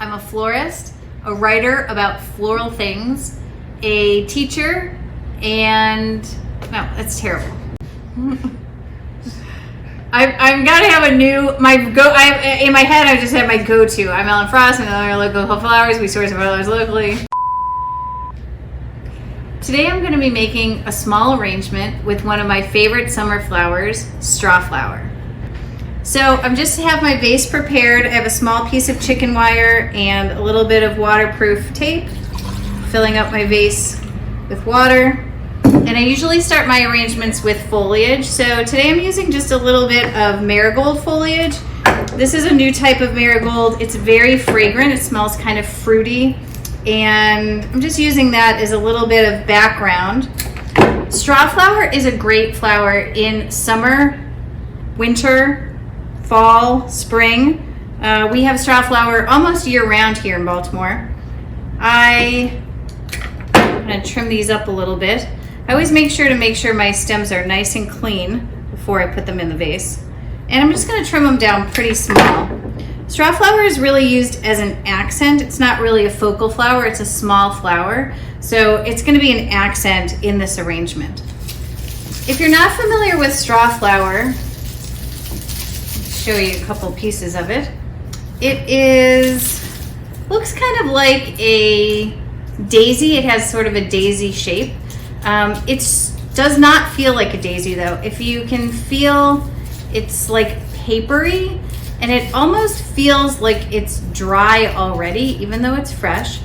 I'm a florist, a writer about floral things, a teacher, and no, that's terrible. I'm gotta have a new in my head. I just have my go-to. I'm Ellen Frost. I'm the local flowers. We source flowers locally. Today I'm going to be making a small arrangement with one of my favorite summer flowers, strawflower. So I'm just have my vase prepared. I have a small piece of chicken wire and a little bit of waterproof tape, filling up my vase with water. And I usually start my arrangements with foliage. So today I'm using just a little bit of marigold foliage. This is a new type of marigold. It's very fragrant. It smells kind of fruity. And I'm just using that as a little bit of background. Strawflower is a great flower in summer, winter, fall, spring. We have strawflower almost year-round here in Baltimore. I'm going to trim these up a little bit. I always make sure my stems are nice and clean before I put them in the vase. And I'm just going to trim them down pretty small. Strawflower is really used as an accent. It's not really a focal flower, it's a small flower. So it's going to be an accent in this arrangement. If you're not familiar with strawflower, show you a couple pieces of it. Looks kind of like a daisy. It has sort of a daisy shape. It does not feel like a daisy though. If you can feel, it's like papery, and it almost feels like it's dry already, even though it's fresh.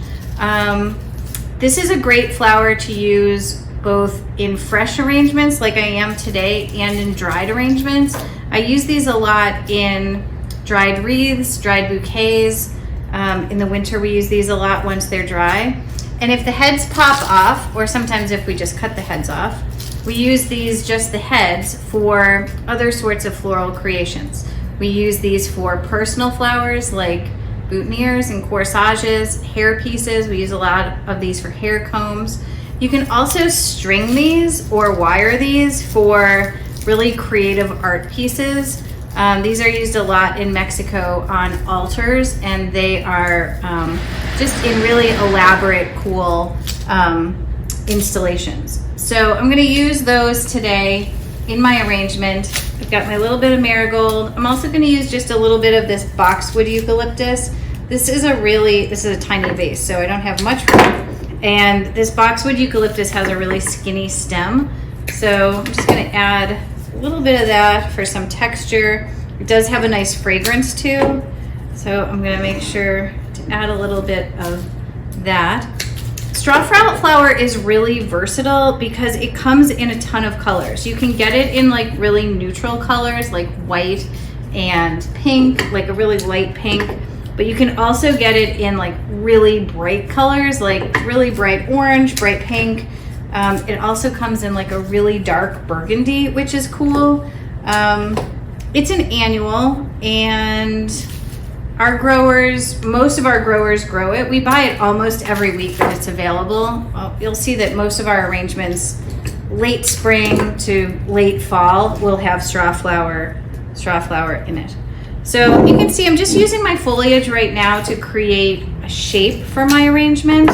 This is a great flower to use both in fresh arrangements like I am today and in dried arrangements. I use these a lot in dried wreaths, dried bouquets. In the winter we use these a lot once they're dry. And if the heads pop off, or sometimes if we just cut the heads off, we use these, just the heads, for other sorts of floral creations. We use these for personal flowers like boutonnieres and corsages, hair pieces. We use a lot of these for hair combs. You can also string these or wire these for really creative art pieces. These are used a lot in Mexico on altars, and they are just in really elaborate, cool installations. So I'm going to use those today in my arrangement. I've got my little bit of marigold. I'm also going to use just a little bit of this boxwood eucalyptus. This is a tiny vase, so I don't have much room. And this boxwood eucalyptus has a really skinny stem. So I'm just going to add a little bit of that for some texture. It does have a nice fragrance too. So I'm going to make sure to add a little bit of that. Strawflower is really versatile because it comes in a ton of colors. You can get it in like really neutral colors like white and pink, like a really light pink, but you can also get it in like really bright colors, like really bright orange, bright pink. It also comes in like a really dark burgundy, which is cool. It's an annual, and most of our growers grow it. We buy it almost every week that it's available. You'll see that most of our arrangements, late spring to late fall, will have strawflower in it. So you can see I'm just using my foliage right now to create a shape for my arrangement.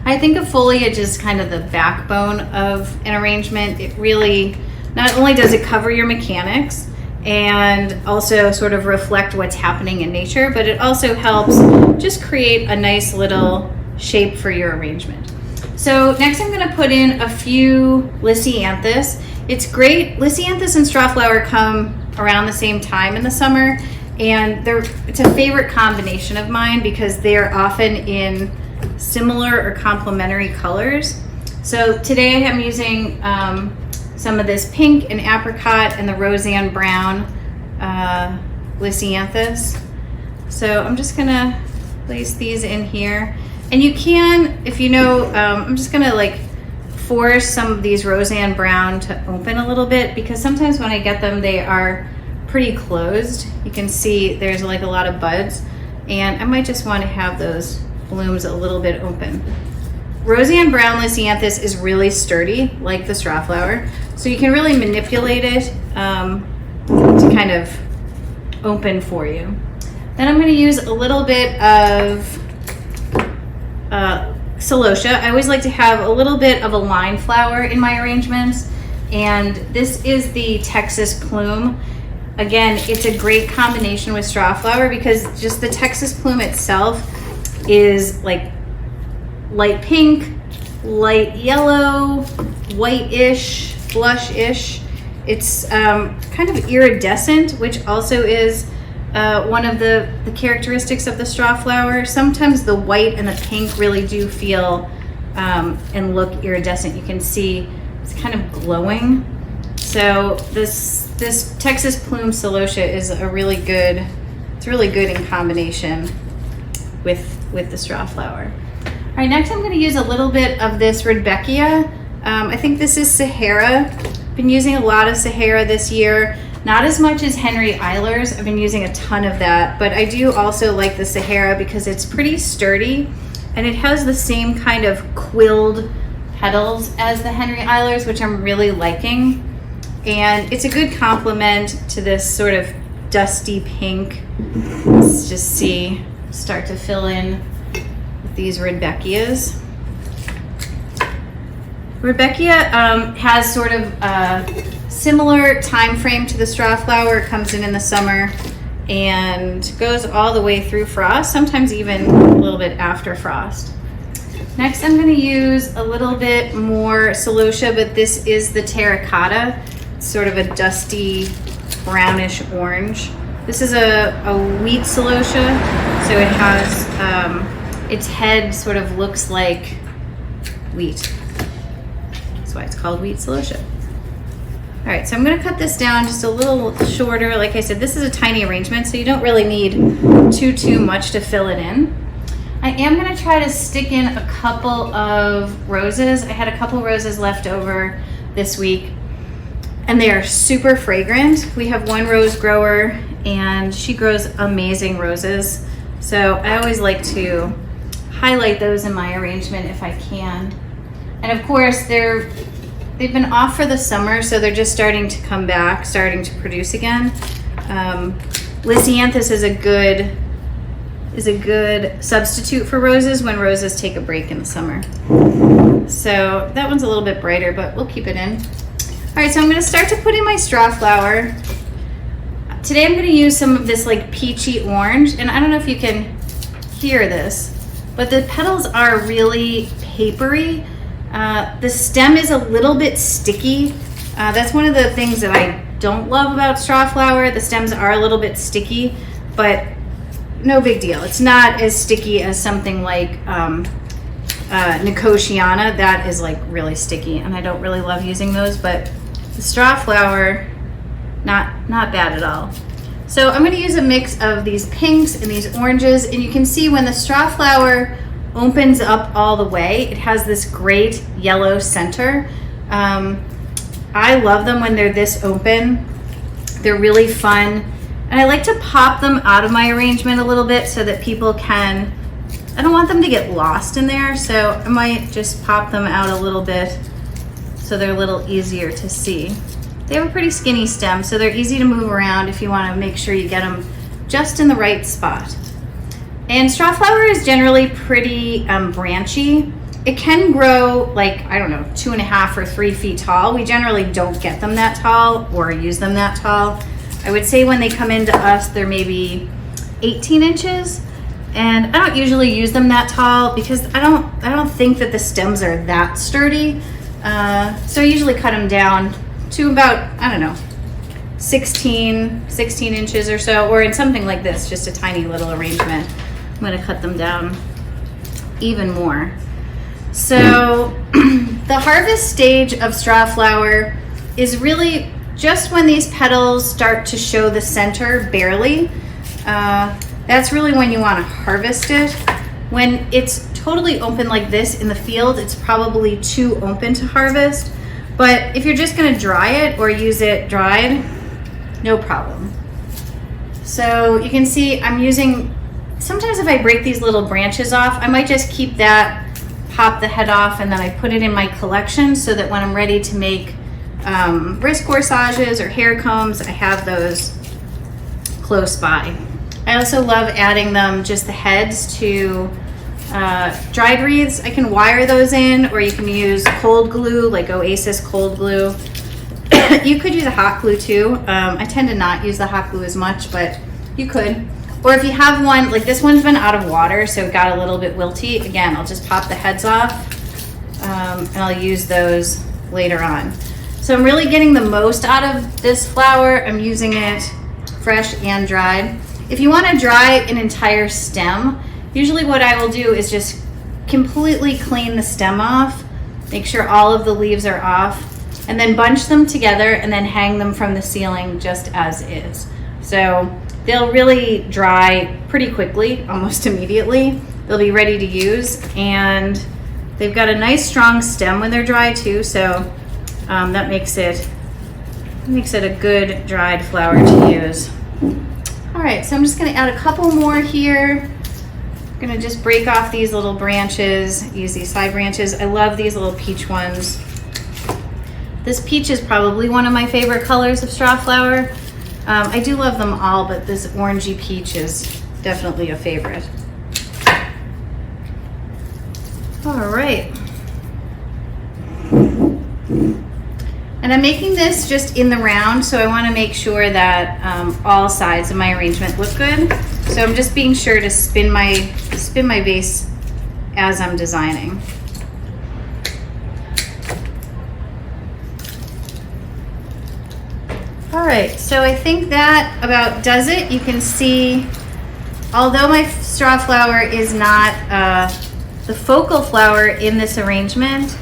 I think of foliage as kind of the backbone of an arrangement. It really, not only does it cover your mechanics and also sort of reflect what's happening in nature, but it also helps just create a nice little shape for your arrangement. So next I'm going to put in a few lisianthus. It's great. Lisianthus and strawflower come around the same time in the summer, and it's a favorite combination of mine because they're often in similar or complementary colors. So today I'm using some of this pink and apricot and the Roseanne brown lisianthus. So I'm just gonna place these in here. And you can, if you know, I'm just gonna like force some of these Roseanne Brown to open a little bit, because sometimes when I get them, they are pretty closed. You can see there's like a lot of buds, and I might just want to have those blooms a little bit open. Roseanne Brown lisianthus is really sturdy, like the strawflower, so you can really manipulate it to kind of open for you. Then I'm going to use a little bit of celosia. I always like to have a little bit of a line flower in my arrangements, and this is the Texas plume. Again, it's a great combination with strawflower because just the Texas plume itself is like light pink, light yellow, white-ish, blush-ish. It's kind of iridescent, which also is one of the characteristics of the strawflower. Sometimes the white and the pink really do feel and look iridescent. You can see it's kind of glowing. So this Texas plume celosia is a really good, it's really good in combination with the strawflower. All right, next I'm going to use a little bit of this rudbeckia. I think this is Sahara. Been using a lot of Sahara this year. Not as much as Henry Eiler's. I've been using a ton of that, but I do also like the Sahara because it's pretty sturdy and it has the same kind of quilled petals as the Henry Eiler's, which I'm really liking. And it's a good complement to this sort of dusty pink. Let's just see, start to fill in with these rudbeckias. Rudbeckia has sort of a similar time frame to the strawflower. It comes in the summer and goes all the way through frost, sometimes even a little bit after frost. Next, I'm going to use a little bit more celosia, but this is the terracotta. It's sort of a dusty brownish orange. This is a wheat celosia, so it has its head sort of looks like wheat. That's why it's called wheat celosia. All right, so I'm going to cut this down just a little shorter. Like I said, this is a tiny arrangement, so you don't really need too much to fill it in. I am going to try to stick in a couple of roses. I had a couple roses left over this week, and they are super fragrant. We have one rose grower, and she grows amazing roses. So I always like to highlight those in my arrangement if I can. And of course, they've been off for the summer, so they're just starting to come back, starting to produce again. Lisianthus is a good substitute for roses when roses take a break in the summer. So that one's a little bit brighter, but we'll keep it in. All right, so I'm going to start to put in my strawflower. Today I'm going to use some of this like peachy orange, and I don't know if you can hear this, but the petals are really papery. The stem is a little bit sticky. That's one of the things that I don't love about strawflower. The stems are a little bit sticky, but no big deal. It's not as sticky as something like Nicotiana. That is like really sticky, and I don't really love using those, but the strawflower, not bad at all. So I'm going to use a mix of these pinks and these oranges, and you can see when the strawflower opens up all the way, it has this great yellow center. I love them when they're this open. They're really fun, and I like to pop them out of my arrangement a little bit so that people can, I don't want them to get lost in there, so I might just pop them out a little bit so they're a little easier to see. They have a pretty skinny stem, so they're easy to move around if you want to make sure you get them just in the right spot. And strawflower is generally pretty branchy. It can grow like, I don't know, 2.5 or 3 feet tall. We generally don't get them that tall or use them that tall. I would say when they come into us, they're maybe 18 inches. And I don't usually use them that tall because I don't think that the stems are that sturdy. So I usually cut them down to about, I don't know, 16 inches or so, or in something like this, just a tiny little arrangement. I'm going to cut them down even more. So the harvest stage of strawflower is really just when these petals start to show the center barely. that's really when you want to harvest it. When it's totally open like this in the field, it's probably too open to harvest. But if you're just going to dry it or use it dried, no problem. So you can see I'm using, sometimes if I break these little branches off, I might just keep that, pop the head off, and then I put it in my collection so that when I'm ready to make wrist corsages or hair combs, I have those close by. I also love adding them, just the heads, to dried wreaths. I can wire those in, or you can use cold glue, like Oasis cold glue. You could use a hot glue too. I tend to not use the hot glue as much, but you could. Or if you have one, like this one's been out of water, so it got a little bit wilty. Again, I'll just pop the heads off, and I'll use those later on. So I'm really getting the most out of this flower. I'm using it fresh and dried. If you want to dry an entire stem, usually what I will do is just completely clean the stem off, make sure all of the leaves are off, and then bunch them together and then hang them from the ceiling just as is. So they'll really dry pretty quickly, almost immediately. They'll be ready to use, and they've got a nice strong stem when they're dry too, so that makes it a good dried flower to use. All right, so I'm just gonna add a couple more here. I'm gonna just break off these little branches, use these side branches. I love these little peach ones. This peach is probably one of my favorite colors of straw flower. I do love them all, but this orangey peach is definitely a favorite. All right. And I'm making this just in the round, so I want to make sure that all sides of my arrangement look good. So I'm just being sure to spin my vase as I'm designing. All right, so I think that about does it. You can see, although my straw flower is not the focal flower in this arrangement,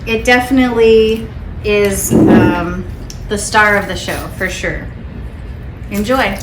it definitely is the star of the show for sure. Enjoy.